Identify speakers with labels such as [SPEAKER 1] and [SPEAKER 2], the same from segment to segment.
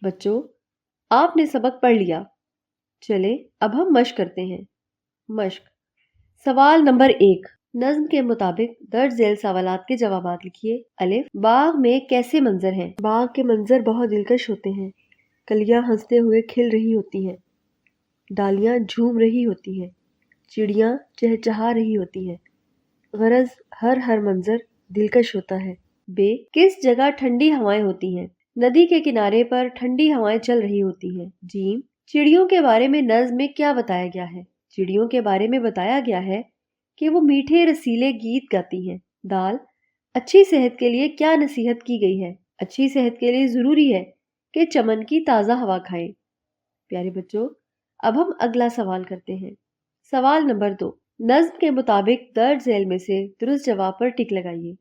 [SPEAKER 1] بچوں، آپ نے سبق پڑھ لیا، چلے اب ہم مشق کرتے ہیں۔ مشق۔ سوال نمبر 1، نظم کے مطابق درج ذیل سوالات کے جوابات لکھیے۔ الف، باغ میں کیسے منظر ہیں؟ باغ کے منظر بہت دلکش ہوتے ہیں۔ کلیاں ہنستے ہوئے کھل رہی ہوتی ہیں، ڈالیاں جھوم رہی ہوتی ہیں، چڑیاں چہچہا رہی ہوتی ہیں۔ غرض ہر منظر دلکش ہوتا ہے۔ بے، کس جگہ ٹھنڈی ہوائیں ہوتی ہیں؟ ندی کے کنارے پر ٹھنڈی ہوائیں چل رہی ہوتی ہیں۔ جیم، چڑیوں کے بارے میں نظم میں کیا بتایا گیا ہے؟ چڑیوں کے بارے میں بتایا گیا ہے کہ وہ میٹھے رسیلے گیت گاتی ہیں۔ دال، اچھی صحت کے لیے کیا نصیحت کی گئی ہے؟ اچھی صحت کے لیے ضروری ہے کہ چمن کی تازہ ہوا کھائیں۔ پیارے بچوں، اب ہم اگلا سوال کرتے ہیں۔ سوال نمبر 2، نظم کے مطابق درج ذیل میں سے درست جواب پر ٹک لگائیے۔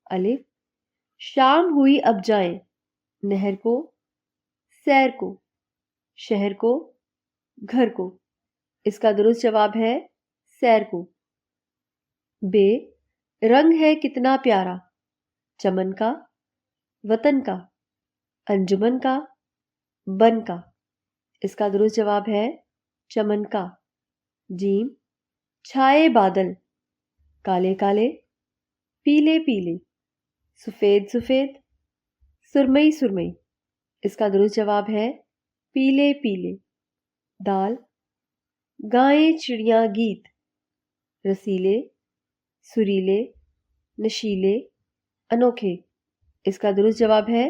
[SPEAKER 1] الف، شام ہوئی اب جائیں، نہر کو، سیر کو، شہر کو، گھر کو۔ اس کا درست جواب ہے سیر کو۔ بے، رنگ ہے کتنا پیارا، چمن کا، وطن کا، انجمن کا، بن کا۔ اس کا درست جواب ہے چمن کا۔ جیم، چھائے بادل، کالے کالے، پیلے پیلے، سفید سفید، سرمئی سرمئی۔ اس کا درست جواب ہے پیلے پیلے۔ دال، گائیں چڑیاں گیت، رسیلے، سریلے، نشیلے، انوکھے۔ اس کا درست جواب ہے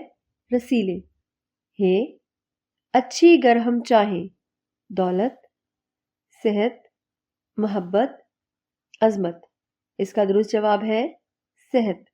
[SPEAKER 1] رسیلے۔ ہے، اچھی گر ہم چاہیں، دولت، صحت، محبت، عظمت۔ اس کا درست جواب ہے صحت۔